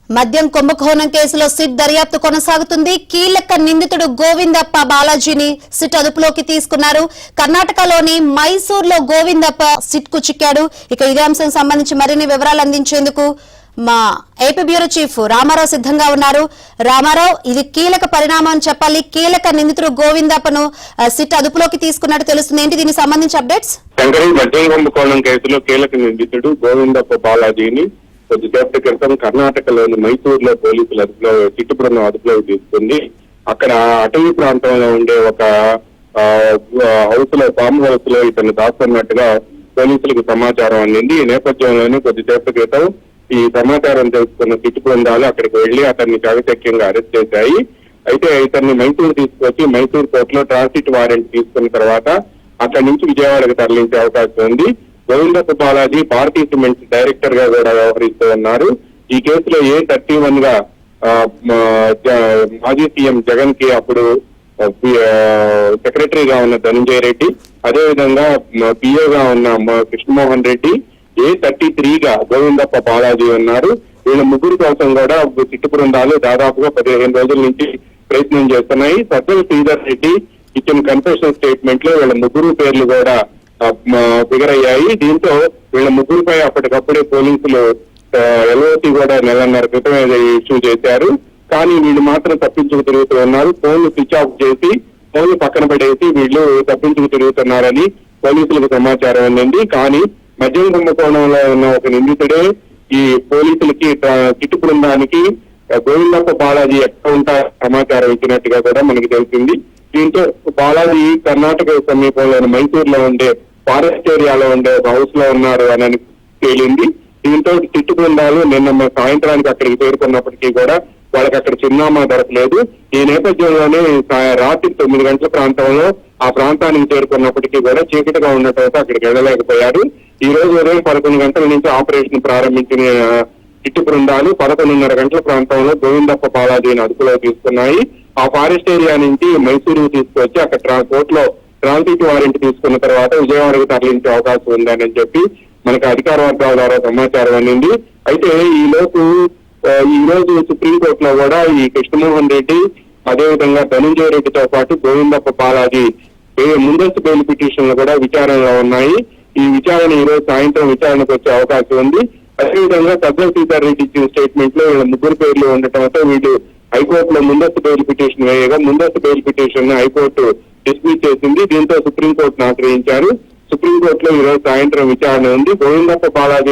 మద్యం కుంభకోణం కేసులో సిట్ దర్యాప్తు కొనసాగుతుంది. కీలక నిందితుడు గోవిందప్ప బాలాజీని సిట్ అదుపులోకి తీసుకున్నారు. కర్ణాటకలోని మైసూర్లో గోవిందప్ప సిట్ కు చిక్కాడు. ఇక ఇదే అంశం సంబంధించి మరిన్ని వివరాలు అందించేందుకు మా ఏపీ బ్యూరో చీఫ్ రామారావు సిద్ధంగా ఉన్నారు. రామారావు, ఇది కీలక పరిణామం అని చెప్పాలి. కీలక నిందితుడు గోవిందప్పను సిట్ అదుపులోకి తీసుకున్నట్టు తెలుస్తుంది. ఏంటి దీనికి సంబంధించి అప్డేట్స్? మద్యం కుంభకోణం కేసులో కీలక నిందితుడు గోవిందప్ప బాలాజీని కొద్దిసేపటి క్రితం కర్ణాటకలోని మైసూర్లో పోలీసులు చిట్టు బృందం అదుపులోకి తీసుకుంది. అక్కడ అటవీ ప్రాంతంలో ఉండే ఒక ఫామ్ హౌస్ లో ఇతను దాస్తున్నట్టుగా పోలీసులకు సమాచారం అందింది. ఈ నేపథ్యంలోనే కొద్దిసేపటి క్రితం ఈ సమాచారం తెలుసుకున్న చిట్టు బృందాలు అక్కడికి వెళ్లి అతన్ని చాకచక్యంగా అరెస్ట్ చేశాయి. అయితే ఇతన్ని మైసూరు తీసుకొచ్చి మైసూరు కోర్టులో ట్రాన్సిట్ వారెంట్ తీసుకున్న తర్వాత అక్కడి నుంచి విజయవాడకు తరలించే అవకాశం ఉంది. గోవిందప్ప బాలాజీ భారతీయ సిమెంట్స్ డైరెక్టర్ గా కూడా వ్యవహరిస్తూ ఉన్నారు. ఈ కేసులో A31 గా మాజీ సీఎం జగన్ కి అప్పుడు సెక్రటరీగా ఉన్న ధనంజయ రెడ్డి, అదేవిధంగా పిఏగా ఉన్న కృష్ణమోహన్ రెడ్డి, A33 గా గోవిందప్ప బాలాజీ ఉన్నారు. వీళ్ళ ముగ్గురు కోసం కూడా చిట్టు బృందాలు దాదాపుగా 15 రోజుల నుంచి ప్రయత్నం చేస్తున్నాయి. సజ్జల శ్రీధర్ రెడ్డి ఇచ్చిన కన్ఫెషన్ స్టేట్మెంట్ లో వీళ్ళ ముగ్గురు పేర్లు కూడా ఫిగర్ అయ్యాయి. దీంతో వీళ్ళ ముగ్గురుపై అప్పటికప్పుడే పోలీసులు LOC కూడా నెలన్నర క్రితం ఇష్యూ చేశారు. కానీ వీళ్ళు మాత్రం తప్పించుకు తిరుగుతూ ఉన్నారు. ఫోన్లు స్విచ్ ఆఫ్ చేసి ఫోన్లు పక్కన పడేసి వీళ్ళు తప్పించుకు తిరుగుతున్నారని పోలీసులకు సమాచారం అందింది. కానీ మద్యం కుంభకోణంలో ఉన్న ఒక నిందితుడే ఈ పోలీసులకి చిట్టు బృందానికి గోవిందప్ప బాలాజీ ఎక్కడ ఉంటా సమాచారం ఇచ్చినట్టుగా కూడా మనకి తెలిసింది. దీంతో బాలాజీ కర్ణాటక సమీపంలోని మైసూర్లో ఉండే ఫారెస్ట్ ఏరియాలో ఉండే ఒక హౌస్ లో ఉన్నారు అని తేలింది. దీంతో చిట్టు బృందాలు నిన్న సాయంత్రానికి అక్కడికి చేరుకున్నప్పటికీ కూడా వాళ్ళకి అక్కడ చిరునామా దొరకలేదు. ఈ నేపథ్యంలోనే రాత్రి 9 గంటల ప్రాంతంలో ఆ ప్రాంతానికి చేరుకున్నప్పటికీ కూడా చీకటిగా ఉండటంతో అక్కడికి వెళ్ళలేకపోయారు. ఈ రోజు ఉదయం 11 గంటల నుంచి ఆపరేషన్ ప్రారంభించిన చిట్టు బృందాలు 11:30 గంటల ప్రాంతంలో గోవిందప్ప బాలాజీని అదుపులో తీసుకున్నాయి. ఆ ఫారెస్ట్ ఏరియా నుంచి మైసూరు తీసుకొచ్చి అక్కడ కోర్టులో ట్రాన్సిట్ వారెంట్ తీసుకున్న తర్వాత విజయవాడకు తరలించే అవకాశం ఉందని చెప్పి మనకు అధికార వర్గాల ద్వారా సమాచారం అందింది. అయితే ఈ రోజు సుప్రీంకోర్టులో కూడా ఈ కృష్ణమోహన్ రెడ్డి, అదేవిధంగా ధనంజయ రెడ్డితో పాటు గోవిందప్ప బాలాజీ ముందస్తు బెయిల్ పిటిషన్లు కూడా విచారణలో ఉన్నాయి. ఈ విచారణ ఈ రోజు సాయంత్రం విచారణకు వచ్చే అవకాశం ఉంది. అదేవిధంగా సజ్జల శ్రీధర్ రెడ్డి ఇచ్చిన స్టేట్మెంట్ లో వీళ్ళ ముగ్గురు పేర్లు ఉండటంతో వీళ్ళు హైకోర్టులో ముందస్తు బెయిల్ పిటిషన్ వేయగా ముందస్తు బెయిల్ పిటిషన్ హైకోర్టు డిస్మిస్ చేసింది. దీంతో సుప్రీంకోర్టును ఆశ్రయించారు. సుప్రీంకోర్టులో ఈ రోజు సాయంత్రం విచారణ ఉంది. గోవిందప్ప బాలాజీ